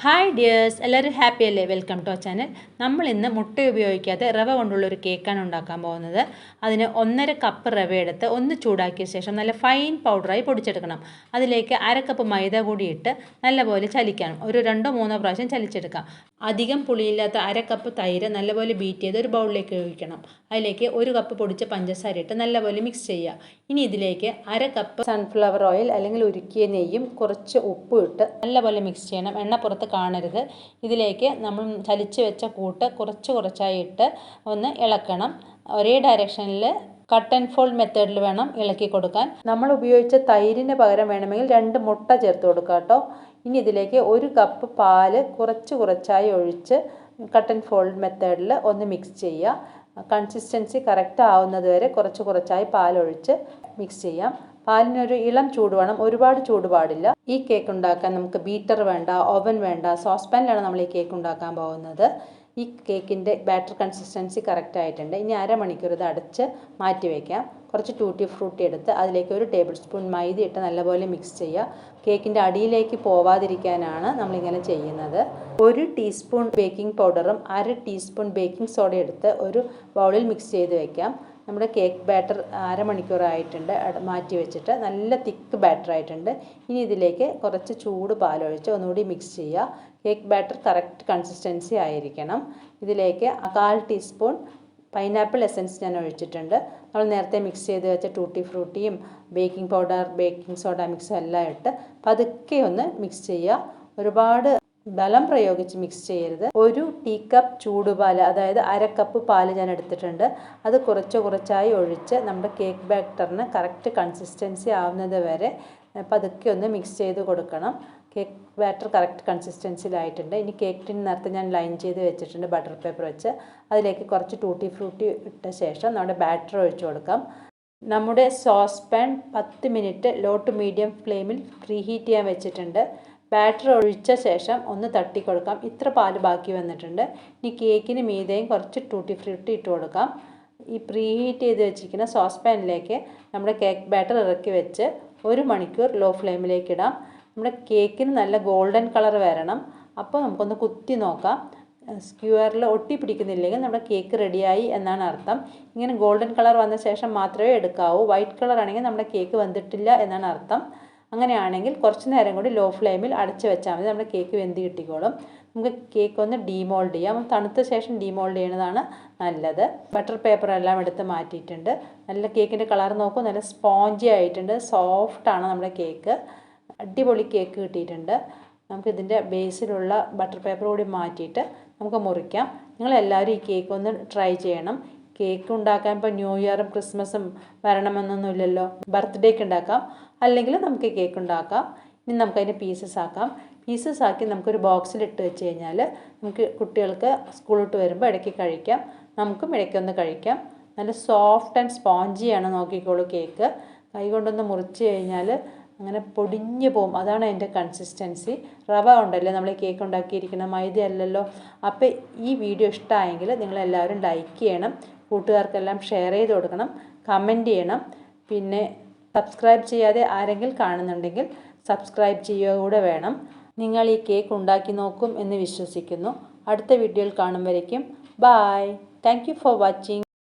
Hi dears, എല്ലാവരും happy അല്ലേ? Welcome to our channel. നമ്മൾ ഇന്ന് മുട്ട ഉപയോഗിക്കാതെ റവ കൊണ്ടുള്ളൊരു കേക്കാണ് ഉണ്ടാക്കാൻ പോകുന്നത്. അതിന് 1.5 കപ്പ് റവ എടുത്ത് ഒന്ന് ചൂടാക്കിയ ശേഷം നല്ല ഫൈൻ പൗഡറായി പൊടിച്ചെടുക്കണം. അതിലേക്ക് 1/2 കപ്പ് മൈദ കൂടി ഇട്ട് നല്ലപോലെ ചലിക്കണം. ഒരു 2-3 പ്രാവശ്യം ചലിച്ചെടുക്കാം. അധികം പുളിയില്ലാത്ത 1/2 കപ്പ് തൈര് നല്ലപോലെ ബീറ്റ് ചെയ്ത് ഒരു ബൗളിലേക്ക് ഒഴിക്കണം. അതിലേക്ക് 1 കപ്പ് പൊടിച്ച പഞ്ചസാര ഇട്ട് നല്ലപോലെ മിക്സ് ചെയ്യുക. ഇനി ഇതിലേക്ക് 1/2 കപ്പ് സൺഫ്ലവർ ഓയിൽ അല്ലെങ്കിൽ ഉരുക്കിയ നെയ്യും കുറച്ച് ഉപ്പും ഇട്ട് നല്ലപോലെ മിക്സ് ചെയ്യണം. എണ്ണ പുറത്ത് കാണരുത്. ഇതിലേക്ക് നമ്മൾ ചലിച്ച് വെച്ച കൂട്ട് കുറച്ചായി ഇട്ട് ഒന്ന് ഇളക്കണം. ഒരേ ഡയറക്ഷനിൽ കട്ട് ആൻഡ് ഫോൾഡ് മെത്തേഡിൽ വേണം ഇളക്കി കൊടുക്കാൻ. നമ്മൾ ഉപയോഗിച്ച തൈരിന് പകരം വേണമെങ്കിൽ 2 മുട്ട ചേർത്ത് കൊടുക്കുക കേട്ടോ. ഇനി ഇതിലേക്ക് 1 കപ്പ് പാല് കുറച്ചായി ഒഴിച്ച് കട്ട് ആൻഡ് ഫോൾഡ് മെത്തേഡിൽ ഒന്ന് മിക്സ് ചെയ്യുക. കൺസിസ്റ്റൻസി കറക്റ്റ് ആവുന്നത് വരെ കുറച്ചായി പാലൊഴിച്ച് മിക്സ് ചെയ്യാം. പാലിനൊരു ഇളം ചൂട് വേണം, ഒരുപാട് ചൂട് പാടില്ല. ഈ കേക്ക് ഉണ്ടാക്കാൻ നമുക്ക് ബീറ്റർ വേണ്ട, ഓവൻ വേണ്ട, സോസ് പാനിലാണ് നമ്മൾ ഈ കേക്ക് ഉണ്ടാക്കാൻ പോകുന്നത്. ഈ കേക്കിൻ്റെ ബാറ്റർ കൺസിസ്റ്റൻസി കറക്റ്റ് ആയിട്ടുണ്ട്. ഇനി അരമണിക്കൂർ ഇത് അടച്ച് മാറ്റി വയ്ക്കാം. കുറച്ച് ടൂട്ടി ഫ്രൂട്ടി എടുത്ത് അതിലേക്ക് 1 ടേബിൾ സ്പൂൺ മൈദ ഇട്ട് നല്ലപോലെ മിക്സ് ചെയ്യുക. കേക്കിൻ്റെ അടിയിലേക്ക് പോവാതിരിക്കാനാണ് നമ്മളിങ്ങനെ ചെയ്യുന്നത്. 1 ടീസ്പൂൺ ബേക്കിംഗ് പൗഡറും 1/2 ടീസ്പൂൺ ബേക്കിംഗ് സോഡ എടുത്ത് ഒരു ബൗളിൽ മിക്സ് ചെയ്ത് വയ്ക്കാം. നമ്മുടെ കേക്ക് ബാറ്റർ അരമണിക്കൂറായിട്ടുണ്ട് മാറ്റി വെച്ചിട്ട്. നല്ല തിക്ക് ബാറ്റർ ആയിട്ടുണ്ട്. ഇനി ഇതിലേക്ക് കുറച്ച് ചൂട് പാലൊഴിച്ച് ഒന്നുകൂടി മിക്സ് ചെയ്യുക. കേക്ക് ബാറ്റർ കറക്റ്റ് കൺസിസ്റ്റൻസി ആയിരിക്കണം. ഇതിലേക്ക് 1/4 ടീസ്പൂൺ പൈനാപ്പിൾ എസൻസ് ഞാൻ ഒഴിച്ചിട്ടുണ്ട്. നമ്മൾ നേരത്തെ മിക്സ് ചെയ്ത് വെച്ച ടൂട്ടി ഫ്രൂട്ടിയും ബേക്കിംഗ് പൗഡർ, ബേക്കിംഗ് സോഡ മിക്സും എല്ലാം ഇട്ട് പതുക്കെ ഒന്ന് മിക്സ് ചെയ്യുക. ഒരുപാട് ബലം പ്രയോഗിച്ച് മിക്സ് ചെയ്യരുത്. 1 ടീക്കപ്പ് ചൂടുപാല്, അതായത് 1/2 കപ്പ് പാല് ഞാൻ എടുത്തിട്ടുണ്ട്. അത് കുറച്ചായി ഒഴിച്ച് നമ്മുടെ കേക്ക് ബാറ്ററിന് കറക്റ്റ് കൺസിസ്റ്റൻസി ആവുന്നത് വരെ പതുക്കെ ഒന്ന് മിക്സ് ചെയ്ത് കൊടുക്കണം. കേക്ക് ബാറ്റർ കറക്റ്റ് കൺസിസ്റ്റൻസിയിലായിട്ടുണ്ട്. ഇനി കേക്ക് ടിൻ നേരത്തെ ഞാൻ ലൈൻ ചെയ്ത് വെച്ചിട്ടുണ്ട് ബട്ടർ പേപ്പർ വെച്ച്. അതിലേക്ക് കുറച്ച് ടൂട്ടി ഫ്രൂട്ടി ഇട്ട ശേഷം നമ്മുടെ ബാറ്റർ ഒഴിച്ച് കൊടുക്കാം. നമ്മുടെ sauce pan 10 minute low to medium ഫ്ലെയിമിൽ പ്രീ ഹീറ്റ് ചെയ്യാൻ വെച്ചിട്ടുണ്ട്. ബാറ്റർ ഒഴിച്ച ശേഷം ഒന്ന് തട്ടി കൊടുക്കാം. ഇത്ര പാല് ബാക്കി വന്നിട്ടുണ്ട്. ഇനി കേക്കിന് മീതെയും കുറച്ച് ടൂട്ടി ഫ്രൂട്ടി ഇട്ട് കൊടുക്കാം. ഈ പ്രീ ഹീറ്റ് ചെയ്ത് വെച്ചിരിക്കുന്ന സോസ് പാനിലേക്ക് നമ്മുടെ കേക്ക് ബാറ്റർ ഇറക്കി വെച്ച് 1 മണിക്കൂർ ലോ ഫ്ലെയിമിലേക്ക് ഇടാം. നമ്മുടെ കേക്കിന് നല്ല ഗോൾഡൻ കളർ വരണം. അപ്പോൾ നമുക്കൊന്ന് കുത്തി നോക്കാം. സ്ക്യൂറിൽ ഒട്ടി പിടിക്കുന്നില്ലെങ്കിൽ നമ്മുടെ കേക്ക് റെഡിയായി എന്നാണ് അർത്ഥം. ഇങ്ങനെ ഗോൾഡൻ കളർ വന്ന ശേഷം മാത്രമേ എടുക്കാവൂ. വൈറ്റ് കളർ ആണെങ്കിൽ നമ്മുടെ കേക്ക് വെന്തിട്ടില്ല എന്നാണ് അർത്ഥം. അങ്ങനെയാണെങ്കിൽ കുറച്ച് നേരം കൂടി ലോ ഫ്ലെയിമിൽ അടച്ച് വെച്ചാൽ മതി. നമ്മുടെ കേക്ക് വെന്ത് കിട്ടിക്കോളും. നമുക്ക് കേക്ക് ഒന്ന് ഡീമോൾഡ് ചെയ്യാം. തണുത്ത ശേഷം ഡീമോൾഡ് ചെയ്യുന്നതാണ് നല്ലത്. ബട്ടർ പേപ്പർ എല്ലാം എടുത്ത് മാറ്റിയിട്ടുണ്ട്. നല്ല കേക്കിൻ്റെ കളർ നോക്കൂ, നല്ല സ്പോഞ്ചി ആയിട്ടുണ്ട്. സോഫ്റ്റാണ് നമ്മുടെ കേക്ക്. അടിപൊളി കേക്ക് കിട്ടിയിട്ടുണ്ട്. നമുക്കിതിൻ്റെ ബേസിലുള്ള ബട്ടർ പേപ്പർ കൂടി മാറ്റിയിട്ട് നമുക്ക് മുറിക്കാം. നിങ്ങളെല്ലാവരും ഈ കേക്ക് ഒന്ന് ട്രൈ ചെയ്യണം. കേക്ക് ഉണ്ടാക്കാൻ ഇപ്പോൾ ന്യൂ ഇയറും ക്രിസ്മസും വരണമെന്നൊന്നുമില്ലല്ലോ. ബർത്ത്ഡേക്ക് ഉണ്ടാക്കാം, അല്ലെങ്കിൽ നമുക്ക് കേക്ക് ഉണ്ടാക്കാം. ഇനി നമുക്കതിൻ്റെ പീസസ് ആക്കാം. പീസസ് ആക്കി നമുക്കൊരു ബോക്സിലിട്ട് വെച്ച് കഴിഞ്ഞാൽ നമുക്ക് കുട്ടികൾക്ക് സ്കൂളിട്ട് വരുമ്പോൾ ഇടയ്ക്ക് കഴിക്കാം, നമുക്കും ഇടയ്ക്കൊന്ന് കഴിക്കാം. നല്ല സോഫ്റ്റ് ആൻഡ് സ്പോഞ്ചിയാണ്. നോക്കിക്കോളൂ, കേക്ക് കൈ കൊണ്ടൊന്ന് മുറിച്ച് കഴിഞ്ഞാൽ അങ്ങനെ പൊടിഞ്ഞു പോകും. അതാണ് അതിൻ്റെ കൺസിസ്റ്റൻസി. റവ ഉണ്ടല്ലോ നമ്മൾ കേക്ക് ഉണ്ടാക്കിയിരിക്കുന്ന, മൈദ അല്ലല്ലോ. അപ്പോൾ ഈ വീഡിയോ ഇഷ്ടമായെങ്കിൽ നിങ്ങളെല്ലാവരും ലൈക്ക് ചെയ്യണം, കൂട്ടുകാർക്കെല്ലാം ഷെയർ ചെയ്ത് കൊടുക്കണം, കമൻറ്റ് ചെയ്യണം. പിന്നെ സബ്സ്ക്രൈബ് ചെയ്യാതെ ആരെങ്കിലും കാണുന്നുണ്ടെങ്കിൽ സബ്സ്ക്രൈബ് ചെയ്യുക കൂടെ വേണം. നിങ്ങൾ ഈ കേക്ക് ഉണ്ടാക്കി നോക്കും എന്ന് വിശ്വസിക്കുന്നു. അടുത്ത വീഡിയോയിൽ കാണും വരയ്ക്കും bye. Thank you for watching.